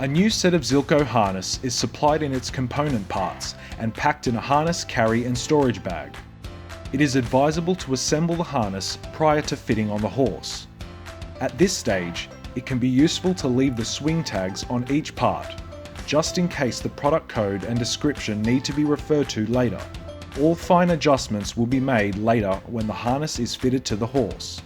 A new set of Zilco harness is supplied in its component parts and packed in a harness carry and storage bag. It is advisable to assemble the harness prior to fitting on the horse. At this stage, it can be useful to leave the swing tags on each part, just in case the product code and description need to be referred to later. All fine adjustments will be made later when the harness is fitted to the horse.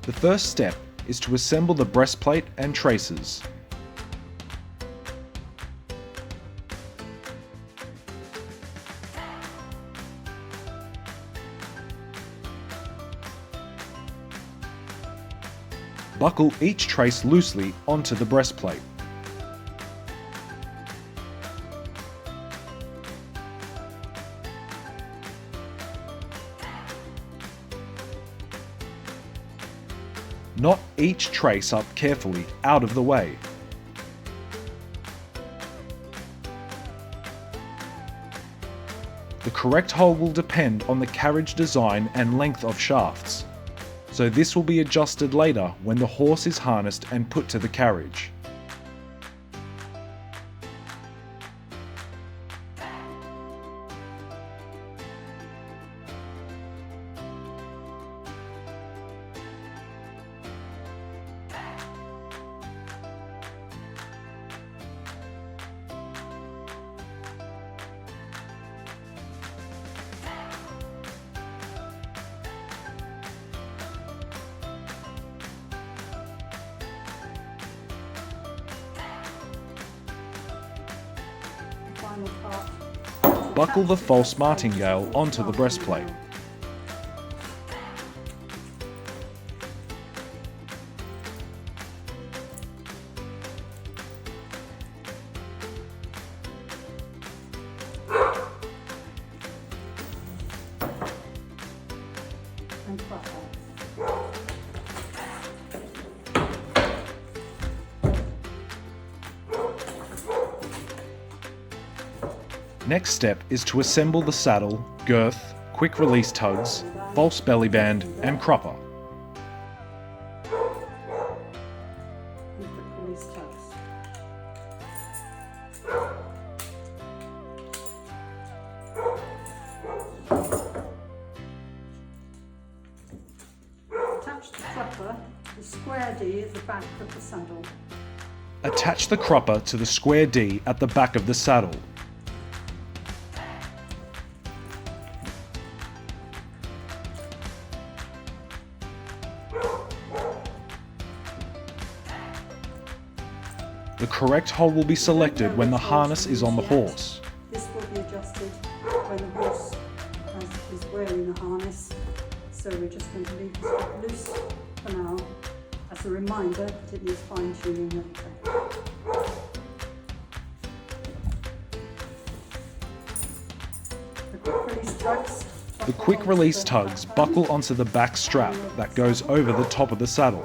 The first step is to assemble the breastplate and traces. Buckle each trace loosely onto the breastplate. Knot each trace up carefully out of the way. The correct hole will depend on the carriage design and length of shafts, so this will be adjusted later when the horse is harnessed and put to the carriage. Buckle the false martingale onto the breastplate. Next step is to assemble the saddle, girth, quick release tugs, false belly band and crupper. Attach the crupper to the square D at the back of the saddle. Attach the crupper to the square D at the back of the saddle. The correct hole will be selected when the harness is on the horse. This will be adjusted when the horse is wearing the harness, so we're just going to leave this bit loose for now as a reminder that it needs fine tuning later. The quick release tugs buckle onto the back strap that goes over the top of the saddle.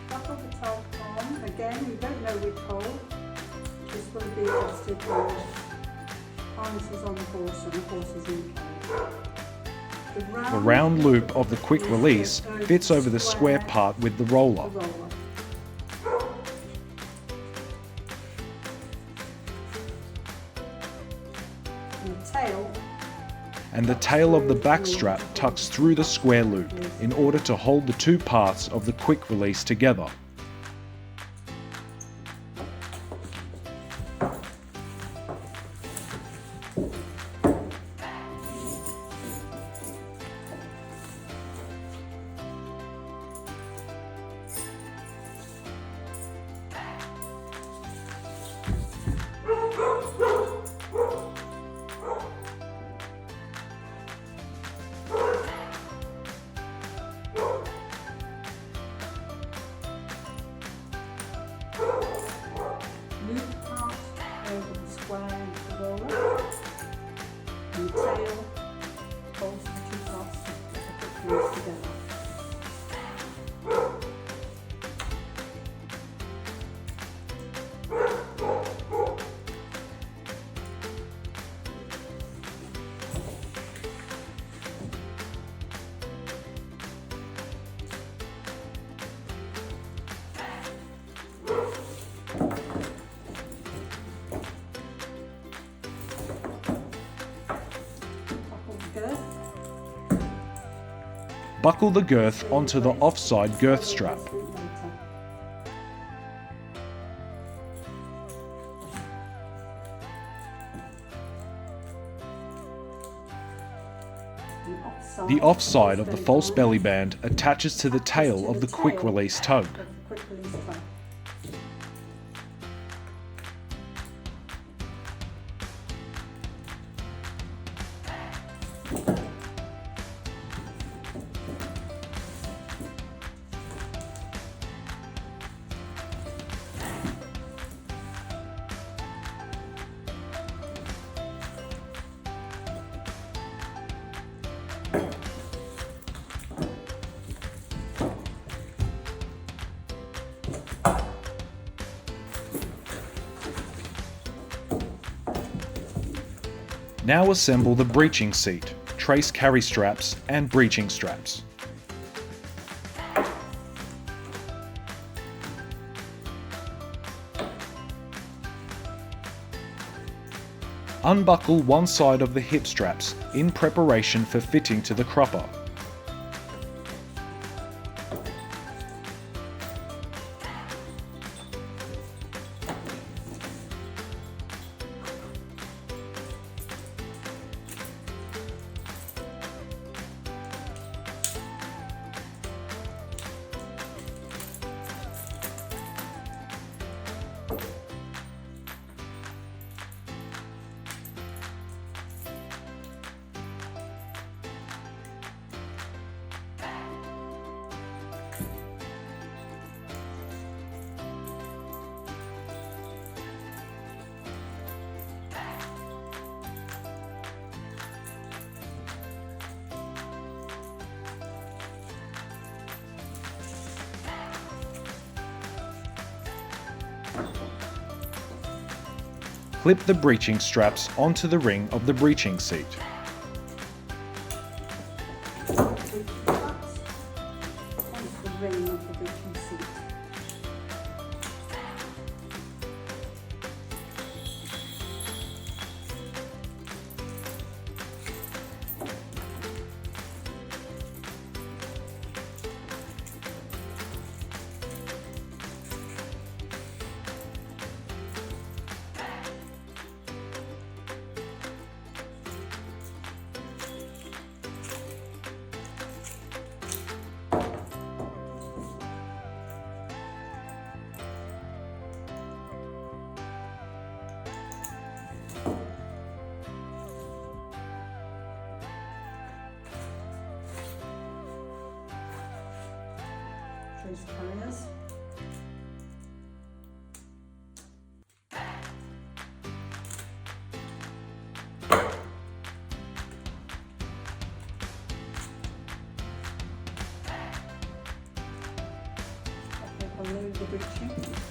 Buckle the tug on. Again, we don't know which hole. This will be adjusted when the harness is on the horse and the horse is in the carriage. The round loop of the quick release fits over the square part with the roller. And the tail of the back strap tucks through the square loop in order to hold the two parts of the quick release together. Buckle the girth onto the offside girth strap. The offside of the false belly band attaches to the tail of the quick release tug. Now assemble the breeching seat, trace carry straps and breeching straps. Unbuckle one side of the hip straps in preparation for fitting to the cropper. Clip the breeching straps onto the ring of the breeching seat. Trace carriers.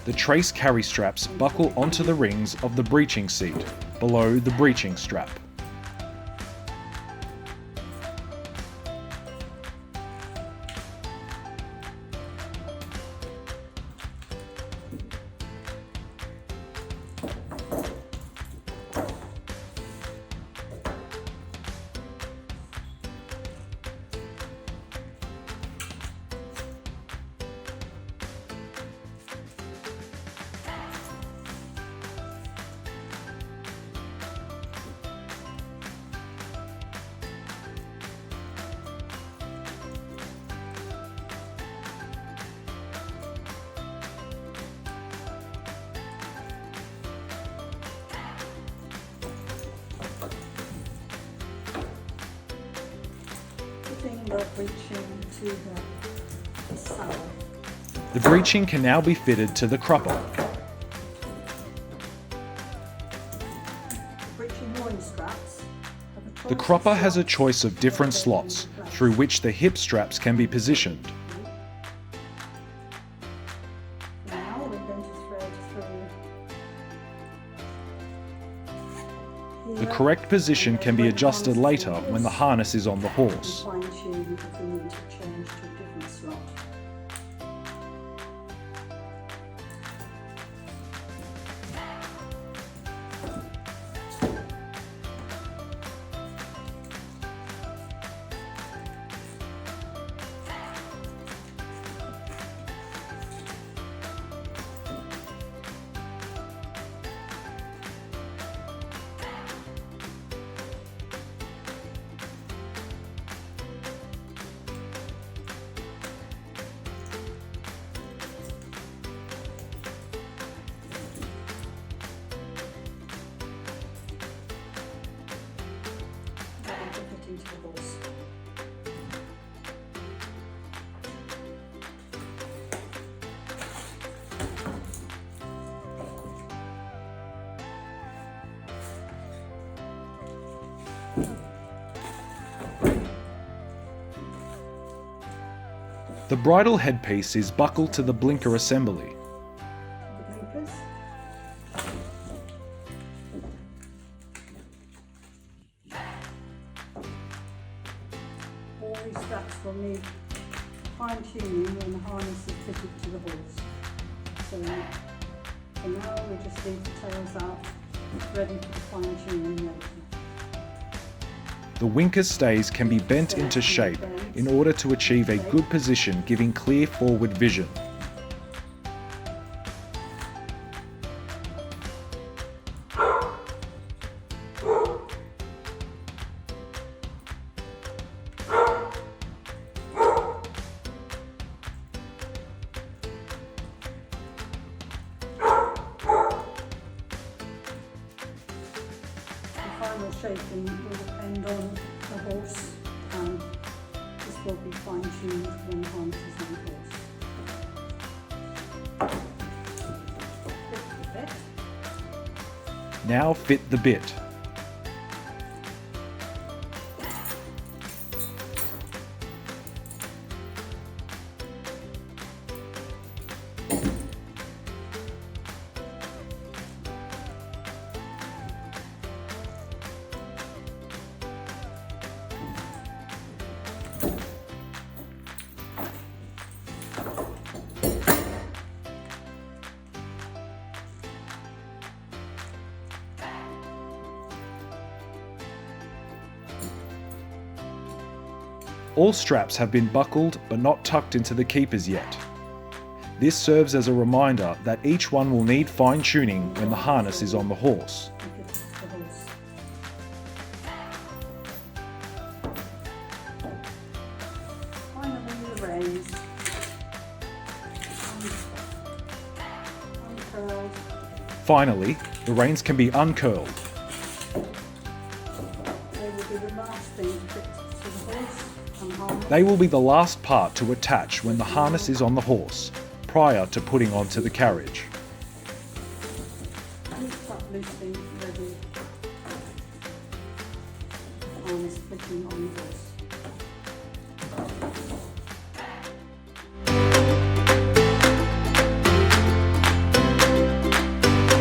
The trace carry straps buckle onto the rings of the breeching seat, below the breeching strap. The breeching to the saddle. The breeching can now be fitted to the cropper. The cropper has a choice of different slots through which the hip straps can be positioned. Now we're going to thread through. The correct position can be adjusted later when the harness is on the horse. Fine-tune if we need to change to a different slot. into the horse. The bridle headpiece is buckled to the blinker assembly. The blinkers. All these straps will need fine tuning when the harness is fitted to the horse. So for now we just leave the tails out, ready for the fine tuning later. The winker stays can be bent into shape in order to achieve a good position, giving clear forward vision. The final shaping will depend on the horse, and this will be fine-tuned when the harness is on the horse. Fit the bit. Now fit the bit. All straps have been buckled but not tucked into the keepers yet. This serves as a reminder that each one will need fine-tuning when the harness is on the horse. Finally, the reins. Uncurled. Finally, the reins can be uncurled. They will be the last thing to fit to the horse and harness. They will be the last part to attach when the harness is on the horse, prior to putting onto the carriage. Looped up loosely, ready. Harness fitting on the horse.